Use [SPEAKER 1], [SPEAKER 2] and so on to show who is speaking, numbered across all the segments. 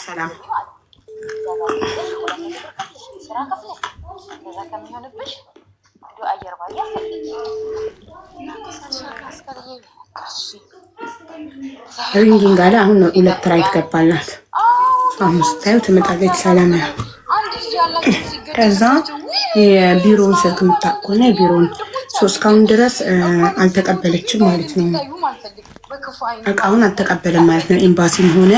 [SPEAKER 1] ሰላም ሪንጊንግ አለ። አሁን ነው 2 ራይት ገባላት። አምስት ታዩ ትመጣለች። ሰላም ነው። ከዛ የቢሮውን ስልክ የምታቆነ የቢሮውን 3 ካውን ድረስ አልተቀበለችም ማለት ነው። እቃውን አልተቀበለም ማለት ነው። ኤምባሲም ሆነ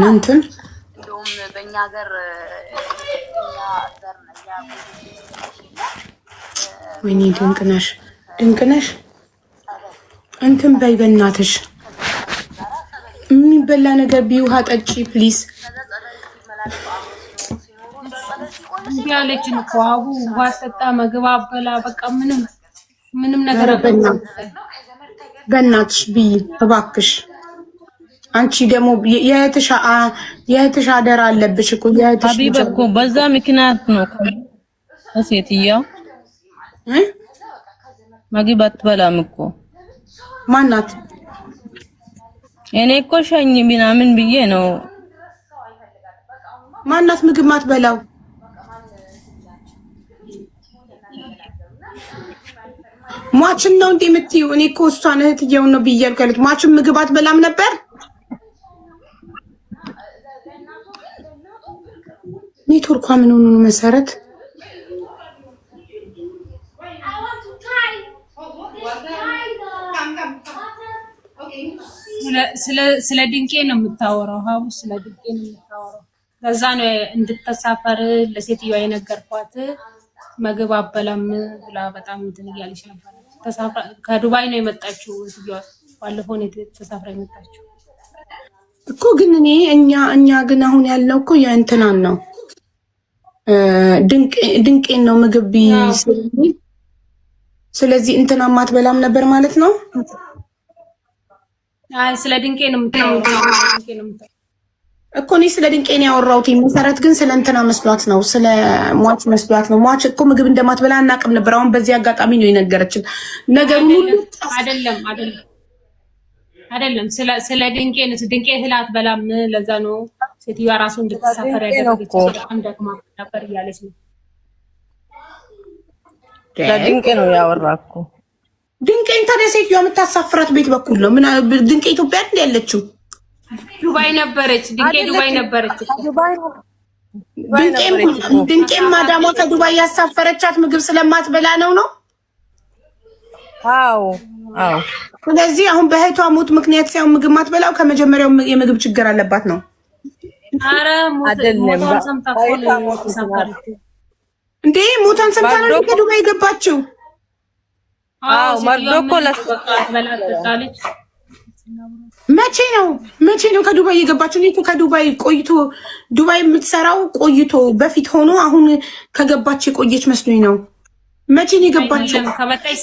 [SPEAKER 1] እንትን በእኛ ሀገር ወይኔ ድንቅነሽ እንትን በይ በእናትሽ የሚበላ ነገር ቢውሃ ጠጪ ፕሊዝ።
[SPEAKER 2] ያለችን እኮ አቡ ውሃ ጠጣ፣ ምግብ አበላ፣ በቃ ምንም ነገር
[SPEAKER 1] በእናትሽ ብይ እባክሽ። አንቺ ደግሞ የእህትሽ አደራ አለብሽ እኮ የእህትሽ
[SPEAKER 3] ሀቢብ እኮ በዛ ምክንያት ነው ሴትዮዋ ምግብ አትበላም እኮ።
[SPEAKER 1] ማናት?
[SPEAKER 3] እኔ እኮ ሸኝ ምናምን ብዬ ነው።
[SPEAKER 1] ማናት ምግብ ማትበላው? ሟችን ነው እንዴ የምትይው? እኔ እኮ እሷን እህትየውን ነው ብያለሁ ያሉት። ሟችን ምግብ አትበላም ነበር? ኔትወርኳ ምን ሆኖ ነው መሰረት?
[SPEAKER 2] ስለ ድንቄ ነው የምታወራው ሀቡ፣ ስለ ድንቄ ነው የምታወራው። ለዛ ነው እንድትተሳፈር ለሴትዮዋ የነገርኳት። ምግብ አበላም ብላ በጣም እንትን እያለች ነበር። ከዱባይ ነው የመጣችው ሴትዮዋ፣ ባለፈው ነው ተሳፍራ የመጣችው
[SPEAKER 1] እኮ። ግን እኛ ግን አሁን ያለው እኮ የእንትናን ነው ድንቄን ነው ምግብ ስለዚህ እንትና ማትበላም ነበር ማለት ነው።
[SPEAKER 2] አይ ስለ ድንቄ ነው የምታወራው
[SPEAKER 1] እኮ። እኔ ስለ ድንቄ ነው ያወራሁት። መሰረት ግን ስለ እንትና መስሏት ነው፣ ስለ ሟች መስሏት ነው። ሟች እኮ ምግብ እንደማትበላ አናውቅም ነበር። አሁን በዚህ አጋጣሚ ነው የነገረችን ነገሩን ሁሉ።
[SPEAKER 2] አይደለም ስለ ድንቄ እህል አትበላም። ለዛ ነው ሴትዮዋ ራሱ እንድትሳፈር ያደረገችው። በጣም ደክማ ነበር እያለች ነው።
[SPEAKER 3] ለድንቄ ነው ያወራኩ።
[SPEAKER 1] ድንቄን ታዲያ ሴትዮዋ የምታሳፍራት ቤት በኩል ነው። ምን ድንቄ ኢትዮጵያ እንደ ያለችው
[SPEAKER 2] ዱባይ ነበረች። ድንቄ ዱባይ ነበረች።
[SPEAKER 1] ድንቄም ማዳሟ ከዱባይ ያሳፈረቻት ምግብ ስለማትበላ ነው።
[SPEAKER 3] አዎ።
[SPEAKER 1] ስለዚህ አሁን በእህቷ ሞት ምክንያት ሳይሆን ምግብ ማትበላው ከመጀመሪያው የምግብ ችግር አለባት ነው።
[SPEAKER 2] አረ ሞቷን ሰምታ
[SPEAKER 1] እንዴ? ሞቷን ሰምታ ነው ከዱባይ የገባችው?
[SPEAKER 3] አዎ መርዶ እኮ
[SPEAKER 1] መቼ ነው ከዱባይ የገባችው? እኔ እኮ ከዱባይ ቆይቶ ዱባይ የምትሰራው ቆይቶ በፊት ሆኖ አሁን ከገባች የቆየች መስሎኝ ነው። መቼ ነው የገባችው?
[SPEAKER 2] ከመጣች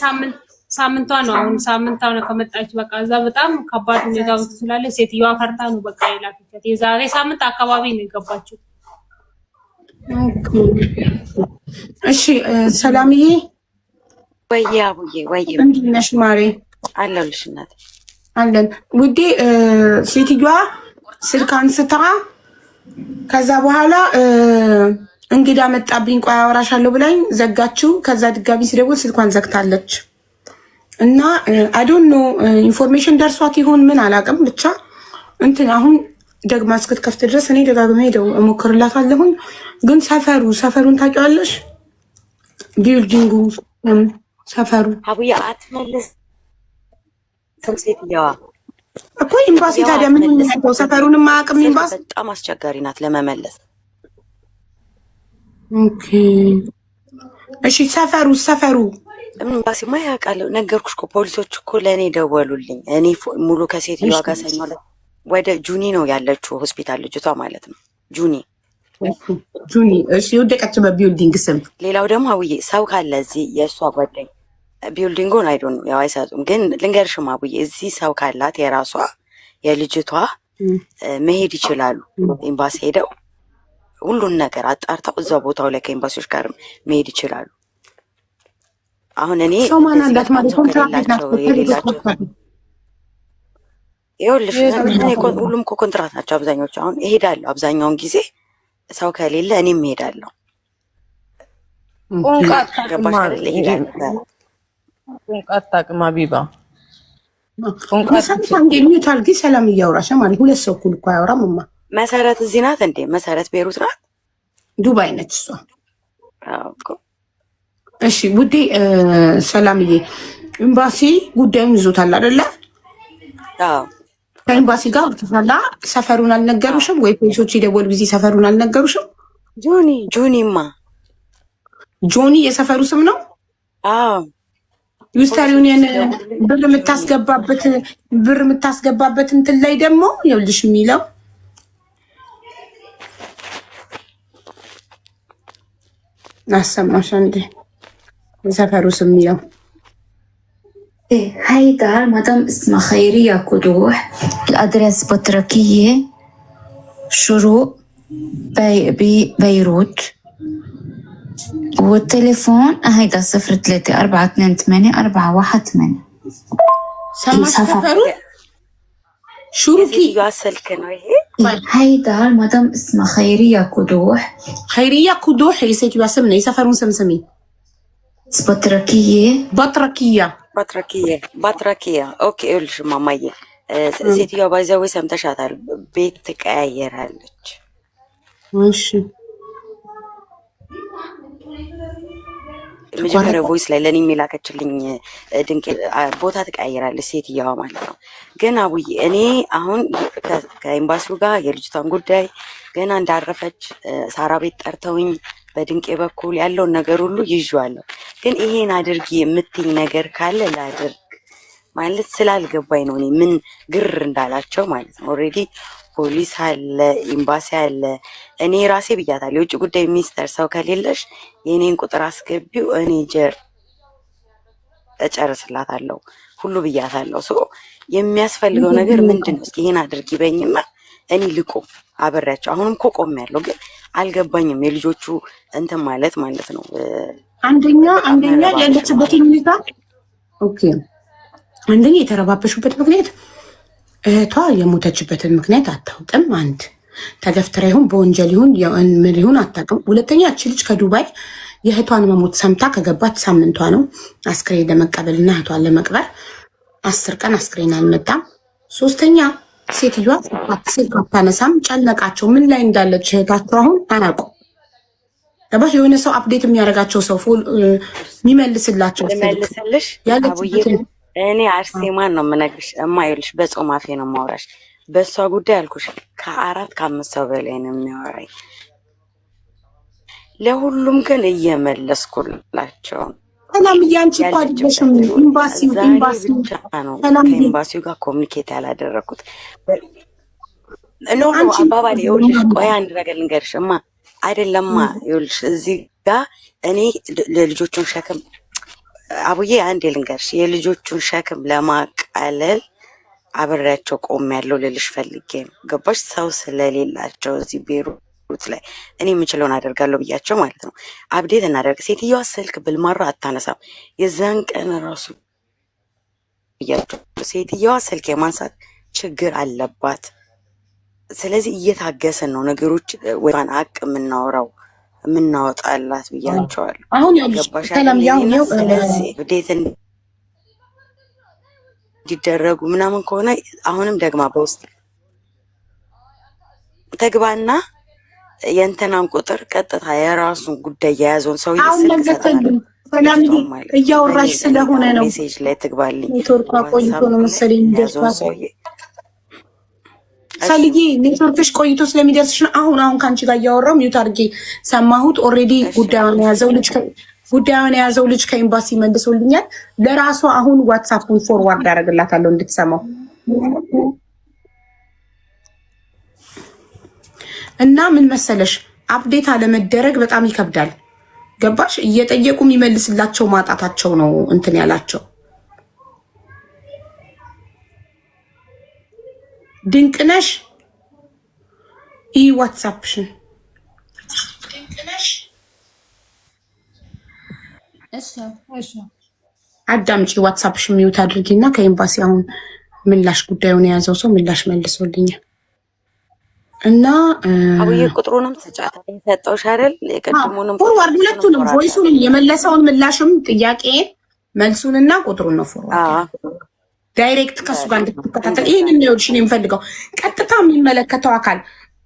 [SPEAKER 2] ሳምንቷ ነው። አሁን ሳምንቷ ነው ከመጣች። በቃ እዛ በጣም ከባድ ሁኔታ ውስጥ ስላለ ሴትዮዋ ፈርታ ነው በቃ የላከቻት። የዛሬ ሳምንት አካባቢ ነው የገባችው።
[SPEAKER 1] እሺ ሰላምዬ፣
[SPEAKER 4] ወይዬ አቡዬ፣ ወይዬ
[SPEAKER 1] እንዴት ነሽ ማሬ?
[SPEAKER 4] አለሁልሽ እናቴ።
[SPEAKER 1] አለን ውዴ። ሴትዮዋ ስልክ አንስታ ከዛ በኋላ እንግዳ መጣብኝ ቆይ አወራሻለሁ ብላኝ ዘጋችው። ከዛ ድጋሚ ሲደውል ስልኳን ዘግታለች። እና አይ ዶንት ኖ ኢንፎርሜሽን ደርሷት ይሆን ምን አላውቅም። ብቻ እንትን አሁን ደግማ እስክትከፍት ድረስ እኔ ደጋግሜ እሞክርላታለሁኝ። ግን ሰፈሩን ታውቂዋለሽ? ቢልዲንጉ ሰፈሩ
[SPEAKER 4] አቡዬ አትመልስ ሴትዮዋ
[SPEAKER 1] እኮ ኤምባሲ። ታዲያ ምን ነው ሰፈሩን ማያውቅም ኤምባሲ።
[SPEAKER 4] በጣም አስቸጋሪ ናት ለመመለስ።
[SPEAKER 1] ኦኬ እሺ። ሰፈሩ
[SPEAKER 4] ኤምባሲማ ያውቃለሁ። ነገርኩሽ እኮ ፖሊሶች እኮ ለእኔ ደወሉልኝ። እኔ ሙሉ ከሴትዮዋ ጋር ሰኞ ወደ ጁኒ ነው ያለችው ሆስፒታል ልጅቷ ማለት ነው። ጁኒ
[SPEAKER 1] እሺ። የወደቀች በቢልዲንግ ስም።
[SPEAKER 4] ሌላው ደግሞ አቡዬ ሰው ካለ እዚህ የእሷ ጓደኛ ቢልዲንጉን አይዶን ያው አይሰጡም። ግን ልንገርሽም አቡዬ እዚህ ሰው ካላት የራሷ የልጅቷ መሄድ ይችላሉ። ኤምባሲ ሄደው ሁሉን ነገር አጣርተው እዛው ቦታው ላይ ከኤምባሲዎች ጋር መሄድ ይችላሉ። አሁን እኔ
[SPEAKER 1] ሰው ማን አላት ማለት ኮንትራክት የሌላቸው
[SPEAKER 4] ይኸውልሽ እኔ ሁሉም እኮ ኮንትራት ናቸው አብዛኞቹ። አሁን እሄዳለሁ አብዛኛውን ጊዜ ሰው ከሌለ እኔም እሄዳለሁ። ገባሽ አይደል? እሄዳለሁ።
[SPEAKER 3] ቁንቃት ታቅማ ቢባ
[SPEAKER 1] ሚዩት አድርጊ። ሰላም እያወራሽ ማለት ሁለት ሰው እኩል እኮ አያወራም።
[SPEAKER 4] መሰረት እዚህ ናት እንዴ? መሰረት ቤሩት ናት?
[SPEAKER 1] ዱባይ ነች እሷ። እሺ ውዴ ሰላምዬ፣ ኤምባሲ ጉዳዩን ይዞታል አይደለ? ከኤምባሲ ጋር ተፈላ። ሰፈሩን አልነገሩሽም ወይ? ፖሊሶች የደወሉ ጊዜ ሰፈሩን አልነገሩሽም?
[SPEAKER 4] ጆኒማ
[SPEAKER 1] ጆኒ የሰፈሩ ስም ነው። ዌስተርን ዩኒየን ብር የምታስገባበት እንትን ላይ ደግሞ ይኸውልሽ የሚለው አሰማሽ እንዴ የሰፈሩ ስም የሚለው
[SPEAKER 5] هاي دار مدام اسمها خيرية كدوح. الأدرس بطركية شروق بيروت. والتليفون هيدا 03-428-418.
[SPEAKER 1] سمع سفرو شروقي
[SPEAKER 4] يوصلك
[SPEAKER 5] هاي دار مدام اسمها خيرية كدوح.
[SPEAKER 1] خيرية كدوح يسيت يوصلنا يسافرون سمسمي
[SPEAKER 4] بطركية اوكي قولش ماماዬ ሴትዮዋ ባይዘዌ ሰምተሻታል ቤት ትቀያየራለች
[SPEAKER 1] እሺ
[SPEAKER 4] መጀመሪያ ቮይስ ላይ ለኔ የሚላከችልኝ ድንቅ ቦታ ትቀያየራለች ሴትዮዋ ማለት ነው ግን አቡዬ እኔ አሁን ከኤምባሲው ጋር የልጅቷን ጉዳይ ገና እንዳረፈች ሳራ ቤት ጠርተውኝ በድንቄ በኩል ያለውን ነገር ሁሉ ይዤዋለሁ ግን ይሄን አድርጊ የምትኝ ነገር ካለ ላድርግ ማለት ስላልገባኝ ነው እኔ ምን ግር እንዳላቸው ማለት ነው ኦሬዲ ፖሊስ አለ ኤምባሲ አለ እኔ ራሴ ብያታለሁ የውጭ ጉዳይ ሚኒስተር ሰው ከሌለሽ የኔን ቁጥር አስገቢው እኔ እጨርስላታለሁ ሁሉ ብያታለሁ ሶ የሚያስፈልገው ነገር ምንድነው እስኪ ይሄን አድርጊ በይኝማ እኔ ልቆም አበራቸው አሁንም እኮ ቆሜያለሁ ግን አልገባኝም የልጆቹ እንትን ማለት ነው
[SPEAKER 1] አንደኛ ያለችበት ሁኔታ ኦኬ አንደኛ የተረባበሹበት ምክንያት እህቷ የሞተችበትን ምክንያት አታውቅም አንድ ተገፍትራ ይሁን በወንጀል ይሁን ምን ይሁን አታውቅም ሁለተኛ እቺ ልጅ ከዱባይ የእህቷን መሞት ሰምታ ከገባች ሳምንቷ ነው አስክሬን ለመቀበልና እህቷን ለመቅበር 10 ቀን አስክሬን አልመጣም ሶስተኛ ሴትዮዋ ስልክ አታነሳም ጨነቃቸው ምን ላይ እንዳለች እህታቸው አሁን አናውቅም ገባሽ የሆነ ሰው አፕዴት የሚያደርጋቸው ሰው የሚመልስላቸው
[SPEAKER 4] መልስልሽ እኔ አርሴማን ነው የምነግርሽ እማይልሽ በጾም አፌ ነው የማወራሽ በእሷ ጉዳይ አልኩሽ ከ4-5 ሰው በላይ ነው የሚያወራኝ ለሁሉም ግን እየመለስኩላቸው
[SPEAKER 1] ሰላም ያንቺ እኮ አይደለሽም
[SPEAKER 4] ኤምባሲው ጋር ኮሚኒኬት ያላደረኩት ኖ አባባል ይኸውልሽ ቆይ አንድ ነገር ልንገርሽ እማ አይደለማ ይኸውልሽ እዚህ ጋር እኔ ለልጆቹን ሸክም አቡዬ አንዴ ልንገርሽ የልጆቹን ሸክም ለማቃለል አብሬያቸው ቆሜያለሁ ልልሽ ፈልጌ ነው ገባሽ ሰው ስለሌላቸው እዚህ ቤሩት ላይ እኔ የምችለውን አደርጋለሁ ብያቸው ማለት ነው አፕዴት እናደርግ ሴትዮዋ ስልክ ብልማራ አታነሳም የዛን ቀን ራሱ ብያቸው ሴትዮዋ ስልክ የማንሳት ችግር አለባት ስለዚህ እየታገሰን ነው ነገሮች ወይን አቅ የምናወጣላት ብያቸዋለሁ
[SPEAKER 1] አሁን ያልሽ ሰላም ያው
[SPEAKER 4] ስለዚህ አፕዴት እንዲደረጉ ምናምን ከሆነ አሁንም ደግማ በውስጥ ተግባና የእንትናን ቁጥር ቀጥታ የራሱን ጉዳይ የያዘውን ሰው
[SPEAKER 1] ይሰጣል ሰላም እያወራሽ ስለሆነ ነው
[SPEAKER 4] ሜሴጅ ላይ ትግባልኝ
[SPEAKER 1] ኔትወርክ ቆይቶ ነው መሰለኝ የሚደርሳት ሰልዬ ኔትወርክሽ ቆይቶ ስለሚደርስሽ አሁን ካንቺ ጋር እያወራው ሚውት አድርጌ ሰማሁት ኦሬዲ ጉዳዩን የያዘው ልጅ ከኤምባሲ መልሶልኛል ለራሷ አሁን ዋትስአፑን ፎርዋርድ አደርግላታለሁ እንድትሰማው እና ምን መሰለሽ አፕዴት አለመደረግ በጣም ይከብዳል ገባሽ እየጠየቁ የሚመልስላቸው ማጣታቸው ነው እንትን ያላቸው ድንቅነሽ ዋትስአፕሽን ድንቅነሽ እሺ አዳምጪ ዋትስአፕሽን ሚውት አድርጊና ከኤምባሲ አሁን ምላሽ ጉዳዩን የያዘው ሰው ምላሽ መልሶልኛል እና
[SPEAKER 4] አብዬ ቁጥሩንም ተጫታ ሰጠውሽ አይደል? የቀድሞንም
[SPEAKER 1] ፎርዋርድ ሁለቱንም ቮይሱንም የመለሰውን ምላሽም ጥያቄን መልሱንና ቁጥሩን ነው ፎርዋርድ ዳይሬክት ከሱ ጋር እንድትከታተል ይሄንን ነው እሺ የምፈልገው። ቀጥታ የሚመለከተው አካል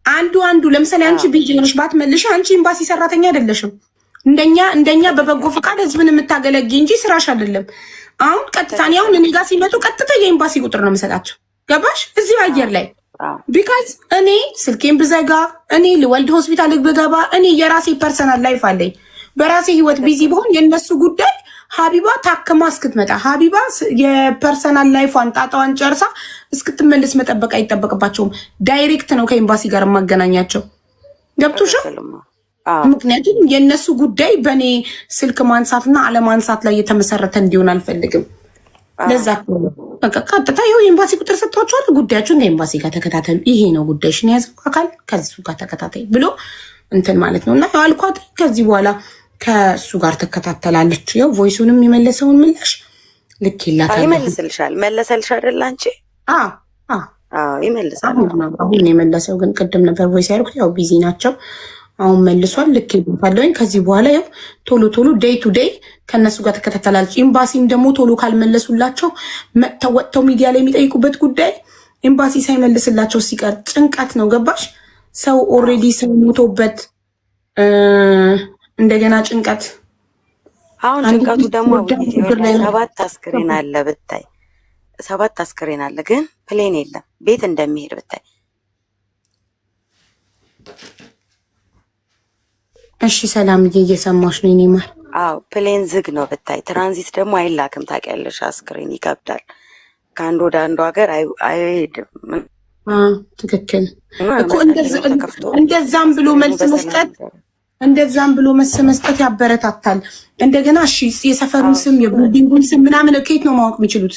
[SPEAKER 1] አንዱ ለምሳሌ አንቺ ቢዚ ሆነሽ ባትመልሽ አንቺ ኤምባሲ ሰራተኛ አይደለሽም። እንደኛ በበጎ ፈቃድ ህዝብን የምታገለግይ እንጂ ስራሽ አይደለም። አሁን ቀጥታ አሁን እኔ ጋር ሲመጡ ቀጥታ የኤምባሲ ቁጥር ነው የምሰጣቸው። ገባሽ? እዚህ አየር ላይ ቢካዝ እኔ ስልኬን ብዘጋ እኔ ልወልድ ሆስፒታል ብገባ እኔ የራሴ ፐርሰናል ላይፍ አለኝ። በራሴ ህይወት ቢዚ በሆን የነሱ ጉዳይ ሀቢባ ታክማ እስክትመጣ ሀቢባ የፐርሰናል ላይፏን ጣጣዋን ጨርሳ እስክትመለስ መጠበቅ አይጠበቅባቸውም። ዳይሬክት ነው ከኤምባሲ ጋር የማገናኛቸው። ገብቶሻል? ምክንያቱም የእነሱ ጉዳይ በእኔ ስልክ ማንሳትና አለማንሳት ላይ የተመሰረተ እንዲሆን አልፈልግም። ለዛ በቃ ቀጥታ ይኸው የኤምባሲ ቁጥር ሰጥቷቸዋል። ጉዳያቸውን ከኤምባሲ ጋር ተከታተሉ፣ ይሄ ነው ጉዳይሽን የያዘው አካል ከሱ ጋር ተከታታይ ብሎ እንትን ማለት ነው። እና አልኳት ከዚህ በኋላ ከሱ ጋር ትከታተላለች። ያው ቮይሱንም የመለሰውን ምላሽ ልክ ይላታል።
[SPEAKER 4] ይመልስልሻል። መለሰልሽ አይደል አንቺ? ይመልሳል።
[SPEAKER 1] አሁን የመለሰው ግን ቅድም ነበር ቮይስ ያልኩት። ያው ቢዚ ናቸው። አሁን መልሷል። ልክ ይባለኝ ከዚህ በኋላ ያው ቶሎ ዴይ ቱ ዴይ ከነሱ ጋር ተከታተላለች። ኤምባሲም ደግሞ ቶሎ ካልመለሱላቸው መጥተው ወጥተው ሚዲያ ላይ የሚጠይቁበት ጉዳይ ኤምባሲ ሳይመልስላቸው ሲቀር ጭንቀት ነው። ገባሽ? ሰው ኦልሬዲ ሰው ሞቶበት እንደገና ጭንቀት።
[SPEAKER 4] አሁን ጭንቀቱ ደግሞ 7 አስክሬን አለ ብታይ፣ 7 አስክሬን አለ ግን ፕሌን የለም። ቤት እንደሚሄድ ብታይ።
[SPEAKER 1] እሺ ሰላምዬ እየሰማሽ ነው? እኔ ማር
[SPEAKER 4] ፕሌን ዝግ ነው ብታይ። ትራንዚት ደግሞ አይላክም ታውቂያለሽ። አስክሬን ይከብዳል። ከአንድ ወደ አንዱ ሀገር አይሄድም።
[SPEAKER 1] ትክክል እኮ እንደዛም ብሎ መልስ መስጠት እንደዛም ብሎ መስጠት ያበረታታል። እንደገና እሺ የሰፈሩን ስም የቢልዲንጉን ስም ምናምን ከየት ነው ማወቅ የሚችሉት?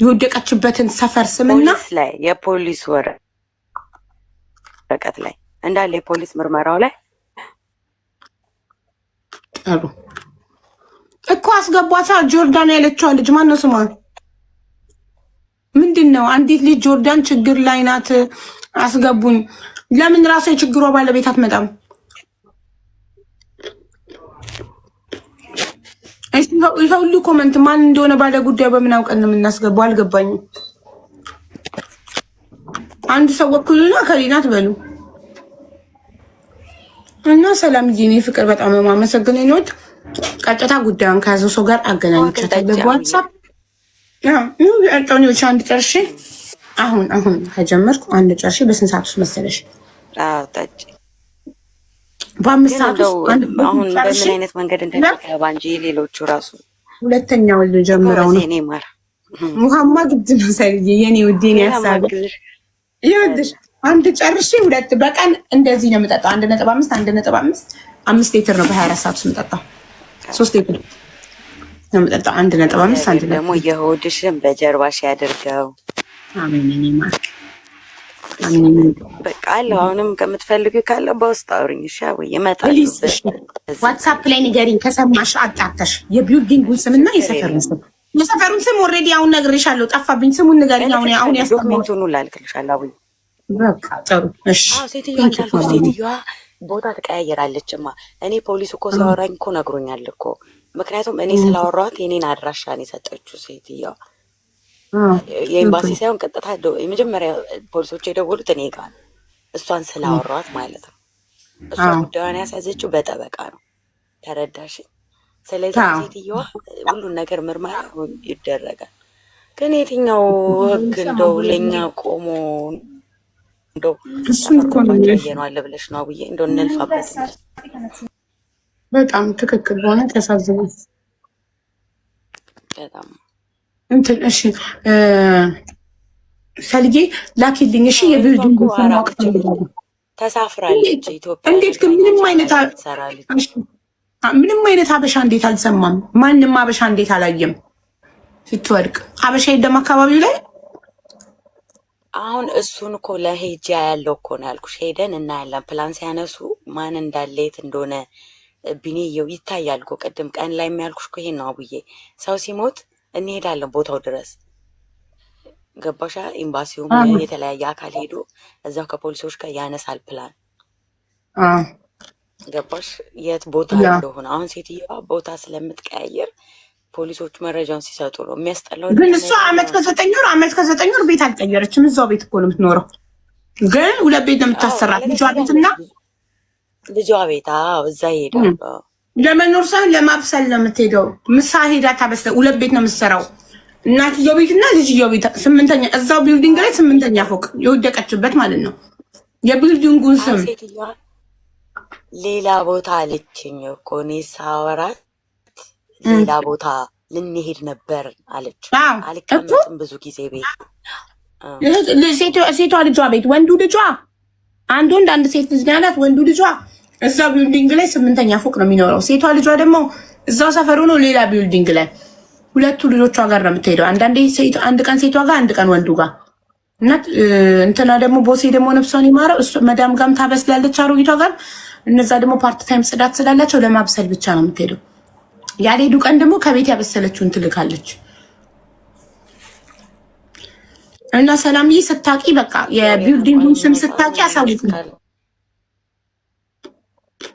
[SPEAKER 1] የወደቀችበትን ሰፈር ስምና
[SPEAKER 4] ፖሊስ ላይ የፖሊስ ወረቀት ላይ እንዳለ የፖሊስ ምርመራው ላይ
[SPEAKER 1] ጥሩ እኮ አስገቧታ። ጆርዳን ያለችዋ ልጅ ማነው ስሟ? ምንድን ነው አንዲት ልጅ ጆርዳን ችግር ላይ ናት አስገቡኝ። ለምን ራሷ የችግሯ ባለቤት አትመጣም? እሺ ሁሉ ኮመንት ማን እንደሆነ ባለ ጉዳዩ በምን አውቀን ነው የምናስገባው? አልገባኝም። አንድ ሰው ወክሉና ከሊና ትበሉ እና ሰላምዬ፣ እኔ ፍቅር በጣም የማመሰግነው ነው። ቀጥታ ጉዳዩን ከያዘው ሰው ጋር አገናኝቻታለሁ በዋትስአፕ። ነው ያጣውኝ አንድ ጨርሼ አሁን ከጀመርኩ አንድ ጨርሼ በስንት ሰዓት ውስጥ መሰለሽ?
[SPEAKER 4] ጠጪ
[SPEAKER 1] በ5 ሰዓት ውስጥ
[SPEAKER 4] አሁን በምን አይነት መንገድ እንደሚገባ እንጂ ሌሎቹ ራሱ
[SPEAKER 1] ሁለተኛው ልጀምረው ነው።
[SPEAKER 4] እኔ ማር
[SPEAKER 1] ሙሐማ ግድ ነው ሰልዬ የኔ ውዴ ነው ያሳብ ይወድሽ። አንድ ጨርሼ ሁለት በቀን እንደዚህ ነው የምጠጣው። 1.5 5 ሊትር ነው በ24 ሰዓት ውስጥ የምጠጣው። 3 ሊትር ነው የምጠጣው። 1.5
[SPEAKER 4] ደግሞ የሆድሽን በጀርባሽ ያድርገው።
[SPEAKER 1] አሜን። እኔ ማር
[SPEAKER 4] በቃ አለው። አሁንም ከምትፈልጊው ካለ በውስጥ አውሪኝ። እሺ ወይ ይመጣል።
[SPEAKER 1] ዋትስአፕ ላይ ንገሪኝ ከሰማሽ አጣተሽ የቢልዲንጉን ስምና የሰፈሩን ስም ኦልሬዲ አሁን ነግሬሻለሁ። ጠፋብኝ። ስሙን ንገሪኝ። አሁን
[SPEAKER 4] ዶክመንቱን ላልክልሻለሁ። አቡይ
[SPEAKER 1] በቃ ጥሩ እሺ።
[SPEAKER 4] ሴትዮዋ ቦታ ትቀያየራለችማ። እኔ ፖሊስ እኮ ሲያወራኝ እኮ ነግሮኛል እኮ። ምክንያቱም እኔ ስላወራኋት የኔን አድራሻ ነው የሰጠችው ሴትዮዋ። የኤምባሲ ሳይሆን ቀጥታ የመጀመሪያ ፖሊሶች የደወሉት እኔ ጋር ነው። እሷን ስላወራኋት ማለት ነው። እሷ ጉዳዩን ያስያዘችው በጠበቃ ነው። ተረዳሽ? ስለዚህ ሴትዮዋ ሁሉን ነገር ምርመራ ይደረጋል። ግን የትኛው ህግ እንደው ለኛ ቆሞ እንደው እሱን እኮ ነው ያየነዋል ብለሽ ነው አብዬ? እንደው እንልፋበት።
[SPEAKER 1] በጣም ትክክል ሆነ። ተሳዝናል
[SPEAKER 4] በጣም
[SPEAKER 1] እንትን። እሺ ሰልዬ ላኪልኝ። እሺ የቢልዲንግ ማወቅ ፈልጋለሁ።
[SPEAKER 4] ተሳፍራለች ኢትዮጵያ።
[SPEAKER 1] እንዴት ግን ምንም አይነት ሀበሻ እንዴት አልሰማም? ማንም ሀበሻ እንዴት አላየም? ስትወድቅ ሀበሻ የለም አካባቢው ላይ።
[SPEAKER 4] አሁን እሱን እኮ ለሄጃ ያለው እኮ ነው ያልኩሽ። ሄደን እናያለን። ፕላን ሲያነሱ ማን እንዳለ የት እንደሆነ ቢኔየው ይታያል እኮ። ቅድም ቀን ላይ የሚያልኩሽ እኮ ይሄን ነው አቡዬ። ሰው ሲሞት እንሄዳለን ቦታው ድረስ ገባሻ? ኤምባሲውም የተለያየ አካል ሄዶ እዛው ከፖሊሶች ጋር ያነሳል ፕላን ገባሽ? የት ቦታ እንደሆነ አሁን ሴትዮዋ ቦታ ስለምትቀያየር ፖሊሶቹ መረጃውን ሲሰጡ ነው የሚያስጠላው።
[SPEAKER 1] ግን እሷ አመት ከዘጠኝ ወር ቤት አልቀየረችም። እዛው ቤት እኮ ነው የምትኖረው። ግን 2 ቤት ነው የምታሰራት። ልጇ ቤትና
[SPEAKER 4] ልጇ ቤት እዛ ይሄዳል።
[SPEAKER 1] ለመኖር ሳይሆን ለማብሰል ነው የምትሄደው። ምሳ ሄዳ ታበስለ 2 ቤት ነው የምትሰራው። እናትየው ቤትና ልጅየው ቤት 8ኛ እዛው ቢልዲንግ ላይ 8ኛ ፎቅ የወደቀችበት ማለት ነው። የቢልዲንጉን ስም
[SPEAKER 4] ሌላ ቦታ አለችኝ እኮ እኔ ሳወራት ሌላ ቦታ ልንሄድ ነበር አለች። አልቀመጥም ብዙ ጊዜ ቤት
[SPEAKER 1] ሴቷ ልጇ ቤት ወንዱ ልጇ አንድ ወንድ አንድ ሴት ልጅ ያላት ወንዱ ልጇ እዛው ቢልዲንግ ላይ 8ኛ ፎቅ ነው የሚኖረው። ሴቷ ልጇ ደግሞ እዛው ሰፈሩ ነው ሌላ ቢልዲንግ ላይ። ሁለቱ ልጆቿ ጋር ነው የምትሄደው። አንድ ቀን ሴቷ ጋር አንድ ቀን ወንዱ ጋር እና እንትና ደግሞ ቦሴ ደግሞ ነፍሷን ይማረው እሱ መዳም ጋርም ታበስላለች አሮጊቷ ጋር። እነዛ ደግሞ ፓርት ታይም ጽዳት ስላላቸው ለማብሰል ብቻ ነው የምትሄደው። ያልሄዱ ቀን ደግሞ ከቤት ያበሰለችውን ትልካለች። እና ሰላምዬ ስታቂ በቃ የቢልዲንጉን ስም ስታቂ አሳውቅ ነው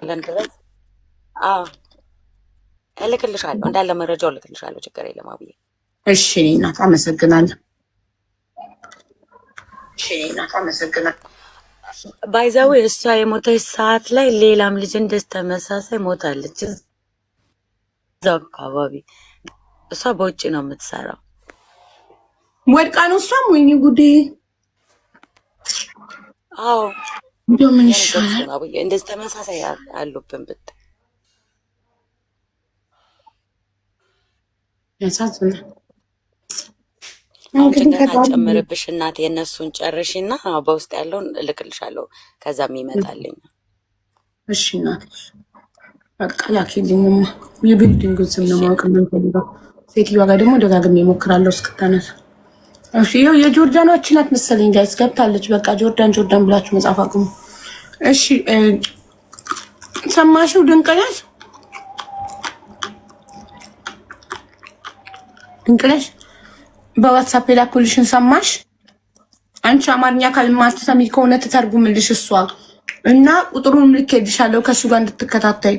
[SPEAKER 4] ለንድረስ እልክልሻለሁ፣ እንዳለ መረጃው እልክልሻለሁ። ችግር የለም አብዬ።
[SPEAKER 1] እሺ እኔ እናት አመሰግናለሁ።
[SPEAKER 4] ባይዛዌ እሷ የሞተች ሰዓት ላይ ሌላም ልጅ እንደዚህ ተመሳሳይ ሞታለች እዛው አካባቢ። እሷ በውጭ ነው የምትሰራው።
[SPEAKER 1] ወድቃ ነው እሷም። ወይኔ ጉዴ!
[SPEAKER 4] አዎ
[SPEAKER 1] እንደው ምን ይሻላል?
[SPEAKER 4] እንደዚህ ተመሳሳይ አሉብን ብታይ
[SPEAKER 1] ያሳዝናል።
[SPEAKER 4] ጭንቀት አልጨምርብሽ እናቴ። የእነሱን ጨርሽና በውስጥ ያለውን እልክልሻለሁ። ከዛም ይመጣልኝ።
[SPEAKER 1] እሺ እናቴ በቃ ላኪልኝማ። የቢልዲንጉን ስም ነው ማወቅ የምንፈልገው። ሴትዮዋ ጋር ደግሞ ደጋግሜ እሞክራለሁ እስክታነሳ። እሺ ይኸው የጆርዳኖች ናት መሰለኝ ጋይስ ገብታለች። በቃ ጆርዳን ብላችሁ መጻፍ አቁሙ። እሺ ሰማሽው? ድንቅነሽ በዋትሳፕ የላኩልሽን ሰማሽ? አንቺ አማርኛ ካልማትሰሚ ከሆነ ትተርጉምልሽ እሷ እና ቁጥሩን ልኬልሻለሁ ከእሱ ጋር እንድትከታተይ።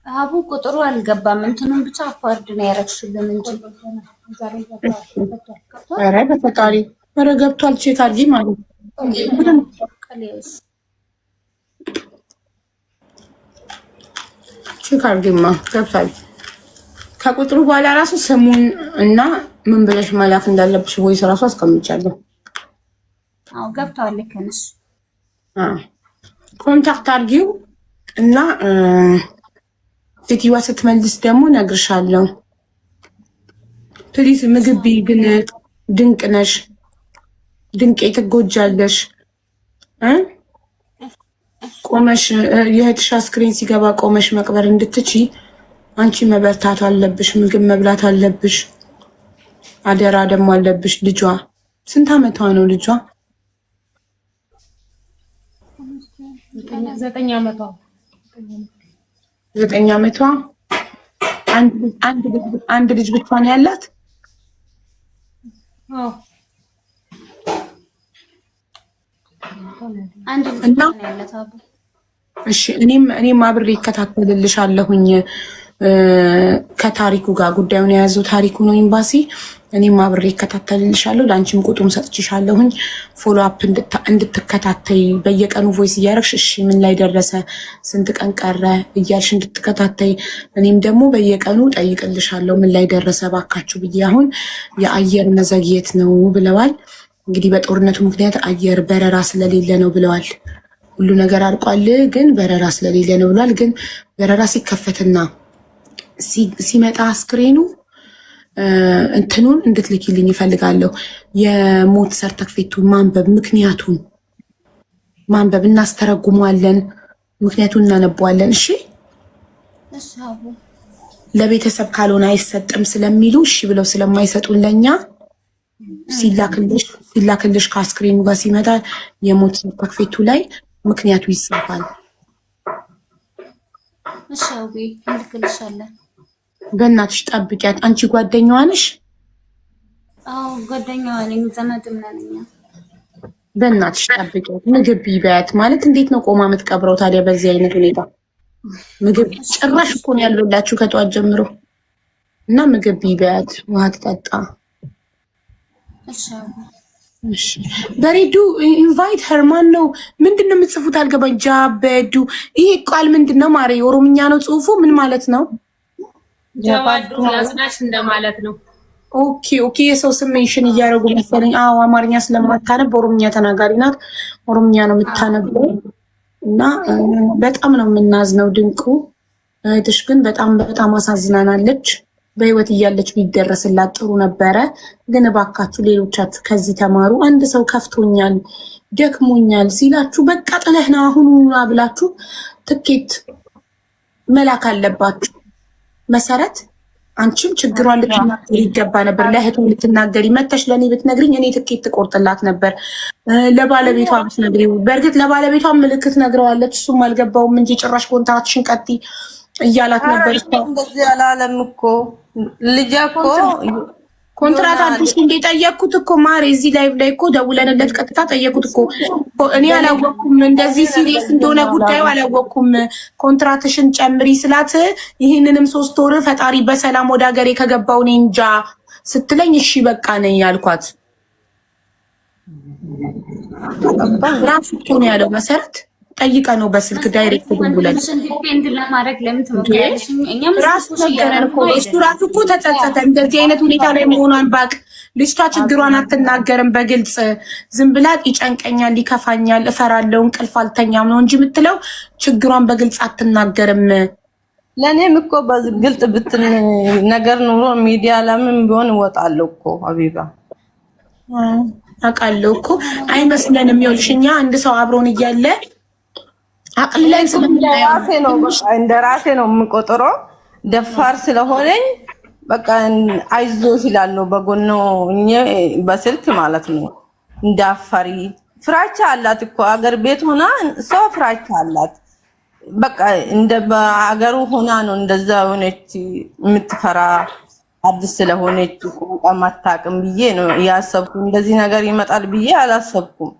[SPEAKER 6] አቡ ቁጥሩ አልገባም። እንትኑን ብቻ አፋርድ ነው ያረግሽልን እንጂ
[SPEAKER 1] ኧረ በፈጣሪ ኧረ ገብቷል። ቼክ አድርጊ ማለት ቼክ አድርጊማ ገብቷል። ከቁጥሩ በኋላ ራሱ ስሙን እና ምን ብለሽ መላክ እንዳለብሽ ቮይስ ራሱ አስቀምጫለሁ።
[SPEAKER 6] አዎ ገብቷል። ልክ ነሽ።
[SPEAKER 1] ኮንታክት አድርጊው እና ሴትዮዋ ስትመልስ ደግሞ ነግርሻለሁ። ፕሊዝ ምግብ ቢ ግን ድንቅ ነሽ፣ ድንቄ ትጎጃለሽ። ቆመሽ የእህትሽ አስክሬን ሲገባ ቆመሽ መቅበር እንድትቺ አንቺ መበርታት አለብሽ። ምግብ መብላት አለብሽ። አደራ ደግሞ አለብሽ። ልጇ ስንት ዓመቷ ነው? ልጇ
[SPEAKER 2] 9 ዓመቷ
[SPEAKER 1] 9 ዓመቷ። አንድ ልጅ ብቻ ነው ያላት?
[SPEAKER 2] አዎ
[SPEAKER 6] አንድ ልጅ ነው ያላት አቡ።
[SPEAKER 1] እሺ እኔም አብሬ እከታተልልሻለሁኝ ከታሪኩ ጋር ጉዳዩን የያዘው ታሪኩ ነው ኤምባሲ። እኔም አብሬ እከታተልልሻለሁ። ለአንቺም ቁጥሩን ሰጥችሻለሁኝ ፎሎ አፕ እንድትከታተይ በየቀኑ ቮይስ እያደረግሽ እሺ ምን ላይ ደረሰ ስንት ቀን ቀረ እያልሽ እንድትከታተይ። እኔም ደግሞ በየቀኑ ጠይቅልሻለሁ ምን ላይ ደረሰ ባካችሁ ብዬ። አሁን የአየር መዘግየት ነው ብለዋል። እንግዲህ በጦርነቱ ምክንያት አየር በረራ ስለሌለ ነው ብለዋል። ሁሉ ነገር አልቋል፣ ግን በረራ ስለሌለ ነው ብሏል። ግን በረራ ሲከፈትና ሲመጣ አስክሬኑ እንትኑን እንድትልኪልኝ ይፈልጋለሁ። የሞት ሰርተክፌቱን ማንበብ፣ ምክንያቱን ማንበብ እናስተረጉመዋለን፣ ምክንያቱን እናነበዋለን። እሺ ለቤተሰብ ካልሆነ አይሰጥም ስለሚሉ እሺ ብለው ስለማይሰጡን ለኛ ሲላክልሽ ከአስክሬኑ ጋር ሲመጣ የሞት ሰርተክፌቱ ላይ ምክንያቱ ይጽፋል።
[SPEAKER 6] እሺ አውቢ እንልክልሻለን።
[SPEAKER 1] በእናትሽ ጠብቂያት። አንቺ ጓደኛዋ ነሽ?
[SPEAKER 6] አዎ ጓደኛዋ ነኝ፣ ዘመድም ነን እኛ።
[SPEAKER 1] በእናትሽ ጠብቂያት። ምግብ ቢበያት ማለት እንዴት ነው ቆማ የምትቀብረው ታዲያ በዚህ አይነት ሁኔታ? ምግብ ጭራሽ እኮ ነው ያልበላችሁ ከጠዋት ጀምሮ እና ምግብ ቢበያት፣ ውሃ ትጠጣ። እሺ በሬዱ ኢንቫይት ሄርማን ነው ምንድን ነው የምትጽፉት? አልገባኝ። ጃበዱ ይሄ ቃል ምንድን ነው ማሬ? ኦሮምኛ ነው ጽሁፉ? ምን ማለት ነው?
[SPEAKER 2] ጃዋዱ ያዝናሽ እንደማለት ነው።
[SPEAKER 1] ኦኬ ኦኬ። የሰው ስም ሜንሽን እያደረጉ መሰለኝ። አዎ አማርኛ ስለማታነብ ኦሮምኛ ተናጋሪ ናት። ኦሮምኛ ነው የምታነበው እና በጣም ነው የምናዝነው። ድንቁ እህትሽ ግን በጣም በጣም አሳዝናናለች። በህይወት እያለች ቢደረስላት ጥሩ ነበረ። ግን እባካችሁ ሌሎቻችሁ ከዚህ ተማሩ። አንድ ሰው ከፍቶኛል፣ ደክሞኛል ሲላችሁ በቃ ጥለህና አሁኑና ብላችሁ ትኬት መላክ አለባችሁ። መሰረት አንቺም ችግሯን ልትናገሪ ይገባ ነበር። ለእህቱ ልትናገሪ መተሽ ለእኔ ብትነግሪኝ እኔ ትኬት ትቆርጥላት ነበር። ለባለቤቷ ብትነግሪው፣ በእርግጥ ለባለቤቷ ምልክት ነግረዋለች። እሱም አልገባውም እንጂ ጭራሽ ኮንትራትሽን ቀጢ እያላት ነበር።
[SPEAKER 3] እንደዚህ አላለም እኮ ልጅ እኮ
[SPEAKER 1] ኮንትራት አዲስ እንደ ጠየቅኩት እኮ ማሬ፣ እዚህ ላይ እኮ ደውለንለት ቀጥታ ጠየቁት እኮ። እኔ አላወቅኩም እንደዚህ ሲሪየስ እንደሆነ ጉዳዩ አላወቅኩም። ኮንትራትሽን ጨምሪ ስላት ይህንንም 3 ወር ፈጣሪ በሰላም ወደ ሀገሬ ከገባው እኔ እንጃ ስትለኝ እሺ በቃ ነኝ ያልኳት። ራሱ እኮ ነው ያለው መሰረት ጠይቀ ነው በስልክ ዳይሬክት ደውለን
[SPEAKER 6] ዲፔንድ ለማድረግ ለምን ትመጣለሽ? እኛም
[SPEAKER 1] ራሱ ራሱ እኮ ተጸጸተ። እንደዚህ አይነት ሁኔታ ላይ መሆኗን ባቅ ልጅቷ ችግሯን አትናገርም በግልጽ ዝም ብላ ይጨንቀኛል፣ ይከፋኛል፣ እፈራለሁ፣ እንቅልፍ አልተኛም ነው እንጂ የምትለው ችግሯን በግልጽ አትናገርም።
[SPEAKER 3] ለእኔም እኮ በግልጽ ብትን ነገር ኑሮ ሚዲያ ለምን ቢሆን እወጣለሁ እኮ ሀቢባ
[SPEAKER 1] አውቃለሁ እኮ አይመስለንም። ይኸውልሽ እኛ አንድ ሰው አብሮን እያለ አቅልለን
[SPEAKER 3] ስለራሴ ነው በቃ እንደራሴ ነው የምቆጥረው። ደፋር ስለሆነኝ በቃ አይዞሽ ይላል በጎኖ በስልክ ማለት ነው። እንዳፈሪ ፍራቻ አላት እኮ አገር ቤት ሆና ሰው ፍራቻ አላት። በቃ እንደ በአገሩ ሆና ነው እንደዛ ሆነች የምትፈራ። አዲስ ስለሆነች ቋንቋ ማታውቅም ብዬ ነው ያሰብኩ። እንደዚህ ነገር ይመጣል ብዬ አላሰብኩም።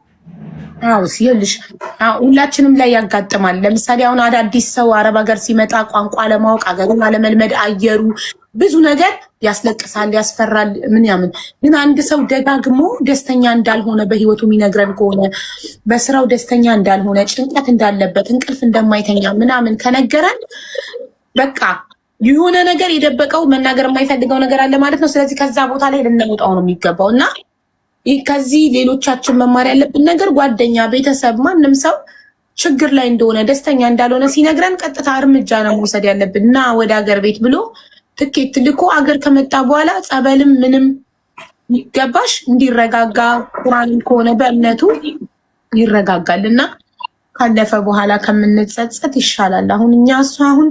[SPEAKER 1] አዎ ሲልሽ ሁላችንም ላይ ያጋጥማል። ለምሳሌ አሁን አዳዲስ ሰው አረብ ሀገር ሲመጣ ቋንቋ ለማወቅ አገሩን አለመልመድ፣ አየሩ ብዙ ነገር ያስለቅሳል፣ ያስፈራል ምናምን። ግን አንድ ሰው ደጋግሞ ደስተኛ እንዳልሆነ በህይወቱ የሚነግረን ከሆነ በስራው ደስተኛ እንዳልሆነ፣ ጭንቀት እንዳለበት፣ እንቅልፍ እንደማይተኛ ምናምን ከነገረን በቃ የሆነ ነገር የደበቀው መናገር የማይፈልገው ነገር አለ ማለት ነው። ስለዚህ ከዛ ቦታ ላይ ልንወጣው ነው የሚገባው እና ከዚህ ሌሎቻችን መማር ያለብን ነገር ጓደኛ፣ ቤተሰብ፣ ማንም ሰው ችግር ላይ እንደሆነ ደስተኛ እንዳልሆነ ሲነግረን ቀጥታ እርምጃ ነው መውሰድ ያለብን እና ወደ ሀገር ቤት ብሎ ትኬት ልኮ አገር ከመጣ በኋላ ጸበልም ምንም ይገባሽ እንዲረጋጋ ቁርአንም ከሆነ በእምነቱ ይረጋጋል እና ካለፈ በኋላ ከምንጸጸት ይሻላል። አሁን እኛ እሱ አሁን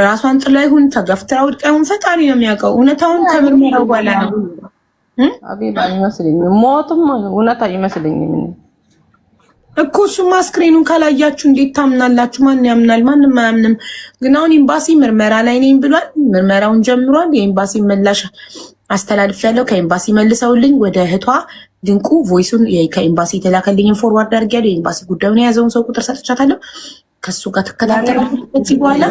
[SPEAKER 1] ራሷን ጥላ ይሁን ተገፍትራ ወድቃ ይሁን ፈጣሪ ነው የሚያውቀው። እውነታውን ከምርመራው በኋላ ነው
[SPEAKER 3] አቤት አይመስለኝም። ሞቱም እውነት አይመስለኝም
[SPEAKER 1] እኮ። እሱማ አስክሬኑን ካላያችሁ እንዴት ታምናላችሁ? ማን ያምናል? ማንም አያምንም። ግን አሁን ኤምባሲ ምርመራ ላይ ነኝ ብሏል። ምርመራውን ጀምሯል። የኤምባሲ ምላሽ አስተላልፌያለሁ። ከኤምባሲ መልሰውልኝ ወደ እህቷ ድንቁ ቮይሱን ከኤምባሲ የተላከልኝን ፎርዋርድ አድርጌያለሁ። የኤምባሲ ጉዳዩን የያዘውን ሰው ቁጥር ሰጥቻታለሁ። ከሱ ጋር ትከታተላለች ከዚህ በኋላ።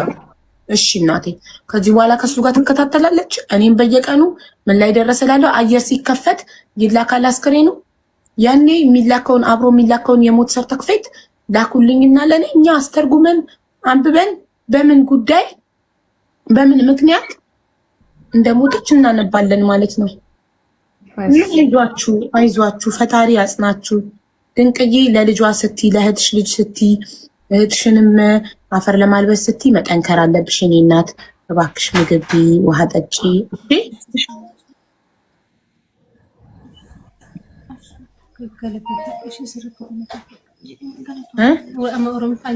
[SPEAKER 1] እሺ እናቴ ከዚህ በኋላ ከሱ ጋር ትከታተላለች። እኔም በየቀኑ ምን ላይ ደረሰ እላለሁ። አየር ሲከፈት ይላካል አስክሬኑ። ያኔ የሚላከውን አብሮ የሚላከውን የሞት ሰርተክፌት ላኩልኝና ለኔ እኛ አስተርጉመን አንብበን በምን ጉዳይ በምን ምክንያት እንደሞተች እናነባለን ማለት ነው። አይዟችሁ፣ ፈጣሪ ያጽናችሁ። ድንቅዬ ለልጇ ስቲ፣ ለእህትሽ ልጅ ስቲ፣ እህትሽንም አፈር ለማልበስ ስቲ መጠንከር አለብሽ። የኔ እናት እባክሽ ምግብ ውሃ ጠጪ።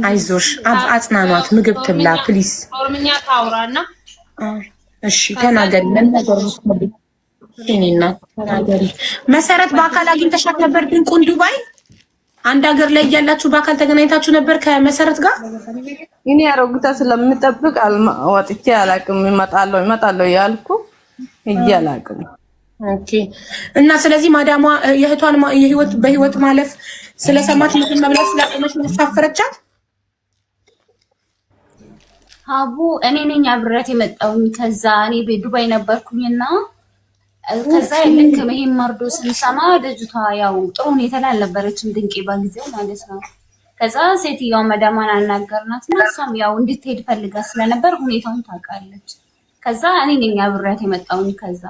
[SPEAKER 1] አይዞሽ፣ አጽናኗት፣ ምግብ ትብላ ፕሊስ።
[SPEAKER 2] ኦሮምኛ ታውራና
[SPEAKER 1] እሺ ተናገሪ። የኔ እናት ተናገሪ። መሰረት በአካል አግኝተሻት ነበር ድንቁን ዱባይ? አንድ ሀገር ላይ እያላችሁ በአካል ተገናኝታችሁ ነበር ከመሰረት ጋር?
[SPEAKER 3] እኔ አሮጊቷ ስለምጠብቅ ወጥቼ አላውቅም። እመጣለሁ ያልኩ እጄ አላውቅም።
[SPEAKER 1] ኦኬ። እና ስለዚህ ማዳሟ የእህቷን በህይወት ማለፍ ስለሰማች ምግብ መብላት ስላቆመች ተሳፈረቻት?
[SPEAKER 6] ሀቡ እኔ ነኝ አብሬያት የመጣሁኝ። ከዛ እኔ በዱባይ ነበርኩኝና ከዛ ልክ ይሄን መርዶ ስንሰማ ልጅቷ ያው ጥሩ ሁኔታ ላይ አልነበረችም፣ ድንቄ በጊዜው ማለት ነው። ከዛ ሴትዮዋ መዳሟን አናገርናትና እሷም ያው እንድትሄድ ፈልጋ ስለነበር ሁኔታውን ታውቃለች። ከዛ እኔ ነኝ አብሬያት የመጣሁኝ ከዛ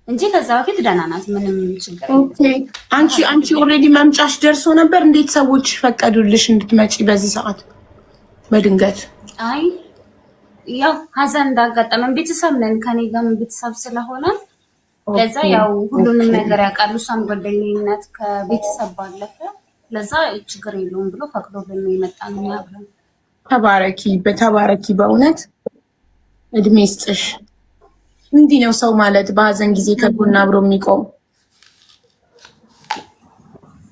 [SPEAKER 6] እንጂ ከዛ በፊት ደህና ናት፣ ምንም ችግር የለም።
[SPEAKER 1] ኦኬ። አንቺ ኦልሬዲ መምጫሽ ደርሶ ነበር? እንዴት ሰዎች ፈቀዱልሽ እንድትመጪ በዚህ ሰዓት በድንገት?
[SPEAKER 6] አይ ያው ሀዘን እንዳጋጠመን ቤተሰብ ነን፣ ከኔ ጋርም ቤተሰብ ስለሆነ ለዛ ያው ሁሉንም ነገር ያውቃሉ። እሷም ጓደኛዬ ከቤተሰብ ባለፈ ለዛ ችግር የለውም ብሎ ፈቅዶልን ነው የመጣነው አብረን። ተባረኪ በእውነት እድሜ ይስጥሽ። እንዲህ ነው ሰው ማለት፣ በሀዘን ጊዜ ከጎን አብሮ የሚቆም።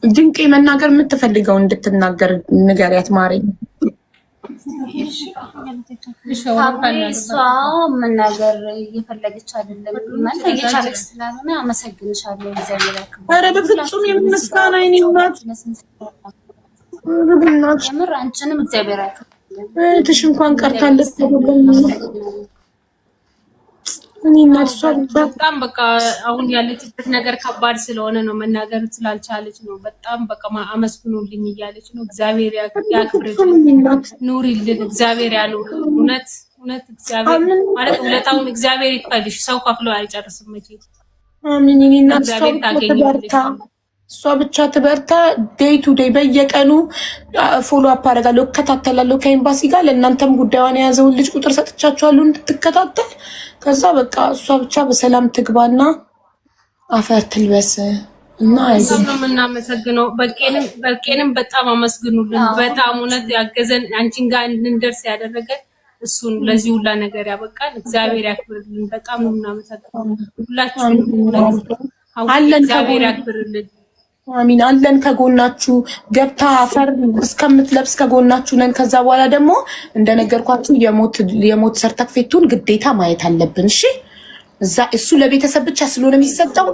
[SPEAKER 6] ድንቄ መናገር የምትፈልገው እንድትናገር ንገሪያት ማረኝ። እሷ መናገር እየፈለገች አይደለም ማለት እየቻለች ስላልሆነ አመሰግንሻለሁ። እግዚአብሔር ያክብር።
[SPEAKER 1] ኧረ በፍጹም የምስጋና አይኔ ናት።
[SPEAKER 6] የምር አንቺንም እግዚአብሔር ያክብር።
[SPEAKER 1] እህትሽ እንኳን ቀርታለች ተብለን እኔ እናት እሷ
[SPEAKER 2] በጣም በቃ አሁን ያለችበት ነገር ከባድ ስለሆነ ነው፣ መናገር ስላልቻለች ነው። በጣም በቃ አመስግኑልኝ እያለች ነው። እግዚአብሔር ያክብርልን፣ ኑሪልን፣ እግዚአብሔር ያኑር። እውነት እግዚአብሔር ማለት ውለታውን እግዚአብሔር ይክፈልሽ። ሰው ከፍሎ አይጨርስም መቼ።
[SPEAKER 1] አሜን። እኔ እናት
[SPEAKER 2] እግዚአብሔር ታገኛለች።
[SPEAKER 1] እሷ ብቻ ትበርታ። ዴይ ቱ ዴይ በየቀኑ ፎሎ አፕ አደርጋለሁ፣ እከታተላለሁ ከኤምባሲ ጋር። ለእናንተም ጉዳዩን የያዘውን ልጅ ቁጥር ሰጥቻችኋለሁ እንድትከታተል። ከዛ በቃ እሷ ብቻ በሰላም ትግባና አፈር ትልበስ እና
[SPEAKER 2] አይዞህ ነው የምናመሰግነው። በቄንም በጣም አመስግኑልን። በጣም እውነት ያገዘን አንቺን ጋር እንድንደርስ ያደረገ እሱን ለዚህ ሁላ ነገር ያበቃል። እግዚአብሔር ያክብርልን። በጣም ነው የምናመሰግነው ሁላችሁም። አለን እግዚአብሔር ያክብርልን።
[SPEAKER 1] አሚን። አለን ከጎናችሁ። ገብታ አፈር እስከምትለብስ ከጎናችሁ ነን። ከዛ በኋላ ደግሞ እንደነገርኳችሁ የሞት ሰርተፍኬቱን ግዴታ ማየት አለብን። እሺ እዛ እሱ ለቤተሰብ ብቻ ስለሆነ የሚሰጠው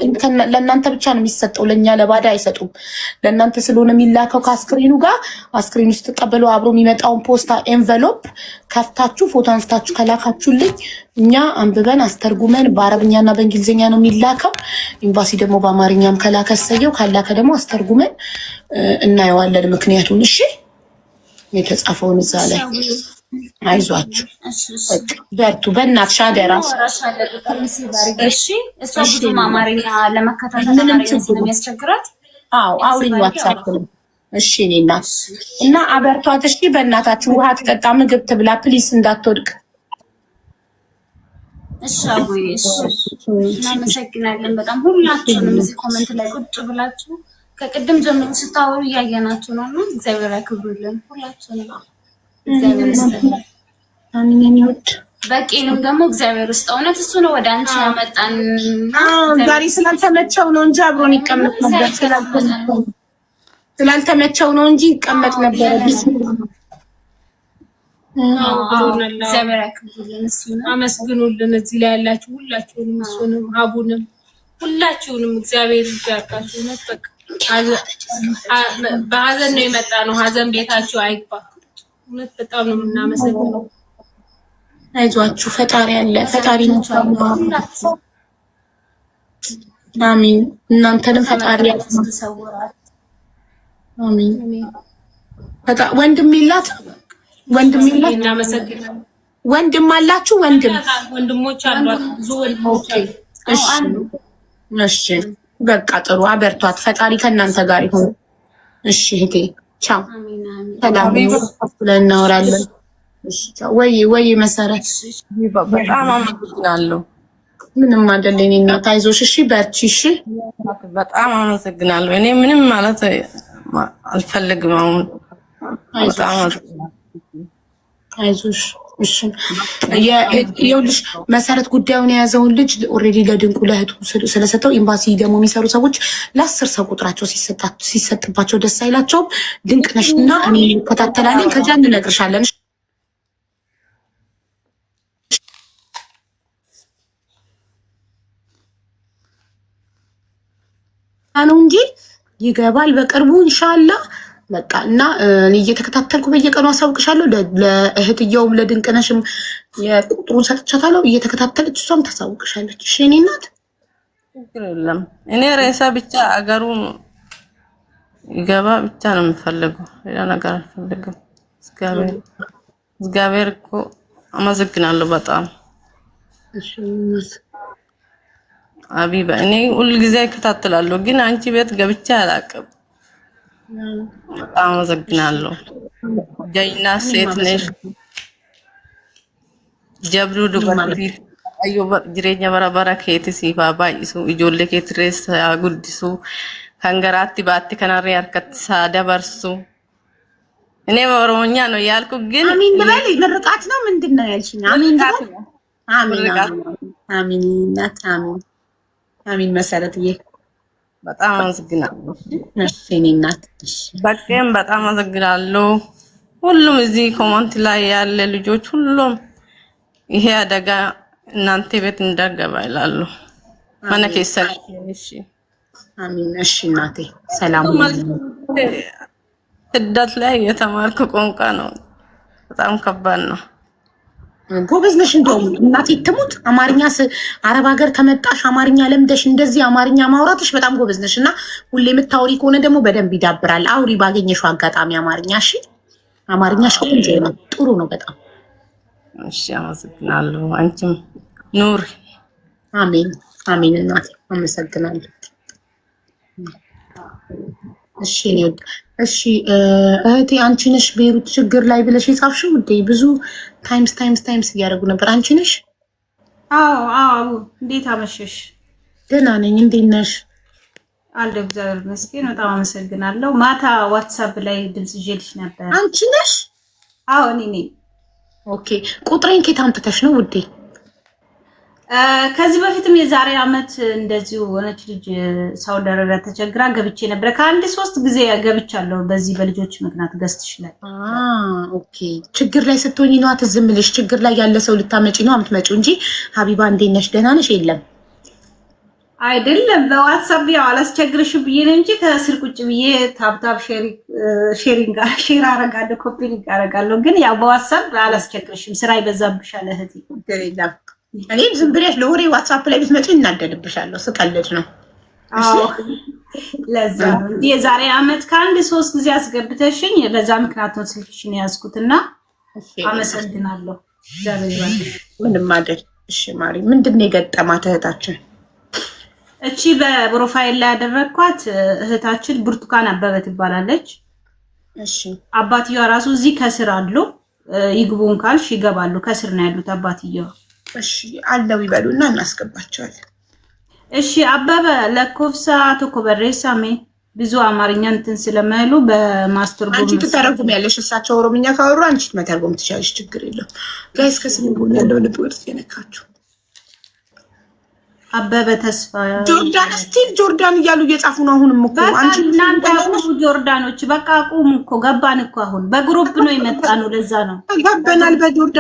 [SPEAKER 1] ለእናንተ ብቻ ነው የሚሰጠው። ለእኛ ለባዳ አይሰጡም። ለእናንተ ስለሆነ የሚላከው ከአስክሬኑ ጋር አስክሬኑ ውስጥ ተቀበለው አብሮ የሚመጣውን ፖስታ ኤንቨሎፕ ከፍታችሁ ፎቶ አንስታችሁ ከላካችሁልኝ እኛ አንብበን አስተርጉመን በአረብኛና በእንግሊዝኛ ነው የሚላከው። ኤምባሲ ደግሞ በአማርኛም ከላከ ሰየው፣ ካላከ ደግሞ አስተርጉመን እናየዋለን ምክንያቱን። እሺ የተጻፈውን እዛ ላይ አይዟችሁ በርቱ። በእናትሽ አደራ።
[SPEAKER 6] እሺ እሷ ብዙ አማርኛ ለመከታተል አማርኛ ስለሚያስቸግራት
[SPEAKER 1] አውሪኝ ዋትስአፕ ነው። እሺ እኔ እናት እና አበርቷት። እሺ በእናታችሁ ውሃ ትጠጣ፣ ምግብ ትብላ ፕሊስ፣ እንዳትወድቅ።
[SPEAKER 6] እሺ አቡዬ እሺ። እናመሰግናለን በጣም ሁላችሁንም እዚህ ኮሜንት ላይ ቁጭ ብላችሁ ከቅድም ጀምሮ ስታወሩ እያየናችሁ ነው እና እግዚአብሔር ያክብሩልን ሁላችሁንም። እግዚአብሔር ይስጥልን።
[SPEAKER 1] አሜን። ይወድ
[SPEAKER 6] በቂንም ደግሞ እግዚአብሔር ውስጥ እውነት እሱ ነው ወደ አንቺ ያመጣን።
[SPEAKER 1] ዛሬ ስላልተመቸው ነው እንጂ አብሮን ይቀመጥ ነበር። ስላልተመቸው ነው እንጂ ይቀመጥ ነበር።
[SPEAKER 6] እግዚአብሔር ያክብርልን። እሱንም
[SPEAKER 2] አመስግኑልን። እዚህ ላይ ያላችሁ ሁላችሁንም፣ እሱንም፣ ሀቡንም ሁላችሁንም እግዚአብሔር ይባርካችሁ። እውነት በቃ በሀዘን ነው የመጣ ነው። ሀዘን ቤታችሁ አይግባ። እውነት በጣም ነው የምናመሰግነው።
[SPEAKER 1] አይዟችሁ ፈጣሪ አለ። ፈጣሪ ነው። አሚን። እናንተንም ፈጣሪ ያሰውራል። አሚን። ወንድም ይላት
[SPEAKER 2] እናመሰግናለን።
[SPEAKER 1] ወንድም አላችሁ?
[SPEAKER 2] ወንድሞች አሏት፣ ብዙ ወንድሞች አሉ።
[SPEAKER 1] እሺ በቃ ጥሩ። አበርቷት። ፈጣሪ ከእናንተ ጋር ይሁን። እሺ እህቴ ቻው። ሰላም ብለን እናወራለን። ወይ መሰረት
[SPEAKER 3] በጣም አመሰግናለሁ።
[SPEAKER 1] ምንም አይደል የእኔ እናት፣ አይዞሽ። እሺ በርቺ። እሺ
[SPEAKER 3] በጣም አመሰግናለሁ። እኔ ምንም ማለት አልፈልግም። አሁን በጣም
[SPEAKER 1] አይዞሽ። እሺ የውልሽ መሰረት ጉዳዩን የያዘውን ልጅ ኦልሬዲ ለድንቁ ለእህቱ ስለሰጠው ኤምባሲ ደግሞ የሚሰሩ ሰዎች ለ10 ሰው ቁጥራቸው ሲሰጥባቸው ደስ አይላቸውም። ድንቅ ነሽና እኔ እንከታተላለን፣ ከዚያ እንነግርሻለን ነው እንጂ ይገባል በቅርቡ ኢንሻአላህ። በቃ እና እኔ እየተከታተልኩ በየቀኑ አሳውቅሻለሁ። ለእህትየውም ለድንቅነሽም የቁጥሩን ሰጥቻታለሁ። እየተከታተለች እሷም ታሳውቅሻለች። እሺ እኔ እናት
[SPEAKER 3] ችግር የለም። እኔ ሬሳ ብቻ አገሩ ይገባ ብቻ ነው የምፈልገው፣ ሌላ ነገር አልፈልግም። እግዚአብሔር እኮ አመሰግናለሁ በጣም።
[SPEAKER 1] እሺ እናት
[SPEAKER 3] አቢባ እኔ ሁሉ ጊዜ እከታተላለሁ፣ ግን አንቺ ቤት ገብቼ አላውቅም። በጣም አመሰግናለሁ። ጀይና ሴት ነሽ። ጀብዱ ዱባቲ አዮ ጅሬኛ በረበረ ኬቲ ሲፋ ባይሱ ኢጆሌ ኬትሬስ ጉድሱ ከንገራቲ ባቲ ከናሪ አርከት ሳደበርሱ። እኔ በኦሮሞኛ ነው ያልኩ፣ ግን
[SPEAKER 1] አሚን ብለል ምርቃት ነው ምንድን ነው ያልሽኝ? አሚን አሚን አሚን እናት አሚን አሚን መሰረትዬ
[SPEAKER 3] በጣም አመሰግናለሁ።
[SPEAKER 1] እሺ እኔ እናት
[SPEAKER 3] በቃም በጣም አመሰግናለሁ። ሁሉም እዚህ ኮሜንት ላይ ያለ ልጆች ሁሉም ይሄ አደጋ እናንተ ቤት እንዳገባ ይላሉ። ማነከ እሺ
[SPEAKER 1] አሚን። እሺ እናቴ ሰላም
[SPEAKER 3] ስደት ላይ የተማርኩ ቋንቋ ነው፣ በጣም ከባድ ነው።
[SPEAKER 1] ጎበዝ ነሽ። እንደውም እናቴ ትሙት አማርኛ አረብ ሀገር ከመጣሽ አማርኛ ለምደሽ እንደዚህ አማርኛ ማውራትሽ በጣም ጎበዝ ነሽ እና ሁሌ የምታወሪ ከሆነ ደግሞ በደንብ ይዳብራል። አውሪ ባገኘሽው አጋጣሚ አማርኛ። እሺ አማርኛሽ ቆንጆ ነው፣ ጥሩ ነው በጣም።
[SPEAKER 3] እሺ አመሰግናለሁ። አንቺም ኑር።
[SPEAKER 1] አሜን አሜን እናቴ አመሰግናለሁ። እሺ ነው። እሺ እህቴ አንቺ ነሽ ቤሩት ችግር ላይ ብለሽ የጻፍሽው እንዴ? ብዙ ታይምስ እያደረጉ ነበር። አንቺ ነሽ?
[SPEAKER 7] አዎ። እንዴት አመሸሽ?
[SPEAKER 1] ደህና ነኝ። እንዴት ነሽ?
[SPEAKER 7] አለ እግዚአብሔር ይመስገን። በጣም አመሰግናለሁ። ማታ ዋትስአፕ ላይ ድምጽ ይዤልሽ ነበር።
[SPEAKER 1] አንቺ ነሽ?
[SPEAKER 7] አዎ እኔ ነኝ።
[SPEAKER 1] ኦኬ ቁጥሬን ከየት አምጥተሽ ነው ውዴ?
[SPEAKER 7] ከዚህ በፊትም የዛሬ አመት እንደዚሁ ሆነች ልጅ ሳውዲ አረቢያ ተቸግራ ገብቼ ነበር። ከአንድ 3 ጊዜ ገብቻለሁ። በዚህ በልጆች ምክንያት ገዝትሽ ላይ
[SPEAKER 1] ኦኬ። ችግር ላይ ስትሆኚ ነው አትዝምልሽ። ችግር ላይ ያለ ሰው ልታመጪ ነው የምትመጪው እንጂ ሀቢባ እንዴት ነሽ ደህና ነሽ የለም
[SPEAKER 7] አይደለም። በዋትስአፕ ያው አላስቸግርሽ ብዬ ነው እንጂ ከስር ቁጭ ብዬ ታብታብ ሼሪንግ ሼር አረጋለሁ፣ ኮፒ ሊንክ አረጋለሁ። ግን ያው በዋትስአፕ አላስቸግርሽም፣ ስራ ይበዛብሻል እህቴ።
[SPEAKER 1] እኔ ዝም ብለሽ ለወሬ ዋትስአፕ ላይ ብትመጪ እናደድብሻለሁ። ስቀልድ ነው።
[SPEAKER 7] አዎ ለዛ የዛሬ አመት ከአንድ 3 ጊዜ አስገብተሽኝ በዛ ምክንያት ነው ስልክሽን ያዝኩትና አመሰግናለሁ። ዛሬ
[SPEAKER 1] ምንም አይደል። እሺ ማሪ ምንድን ነው የገጠማት እህታችን?
[SPEAKER 7] እቺ በፕሮፋይል ላይ ያደረኳት እህታችን ብርቱካን አበበ ትባላለች።
[SPEAKER 1] እሺ
[SPEAKER 7] አባትየዋ ራሱ እዚህ ከስር አሉ። ይግቡን ካልሽ ይገባሉ። ከስር ነው ያሉት አባትየዋ።
[SPEAKER 1] እሺ አለው ይበሉና እናስገባቸዋለን።
[SPEAKER 7] እሺ አበበ ለኮፍሳ ተኮበሬሳሜ ብዙ አማርኛ እንትን ስለማይሉ በማስተርጎም
[SPEAKER 1] አንቺ ትተረጉሚያለሽ። እሳቸው ኦሮምኛ ካወሩ አንቺ መተርጎም ትችያለሽ። ችግር የለውም። ጋይስ ከስሙ ጎን ያለው ልትወርስ የነካችሁ
[SPEAKER 7] አበበ ተስፋ
[SPEAKER 1] ጆርዳን ስቲል ጆርዳን እያሉ እየጻፉ ነው። አሁንም እኮ
[SPEAKER 7] አንቺ እናንተ ጆርዳኖች በቃ ቁም እኮ ገባን እኮ አሁን በግሩፕ ነው የመጣ ነው። ለዛ ነው
[SPEAKER 1] ገባናል በጆርዳን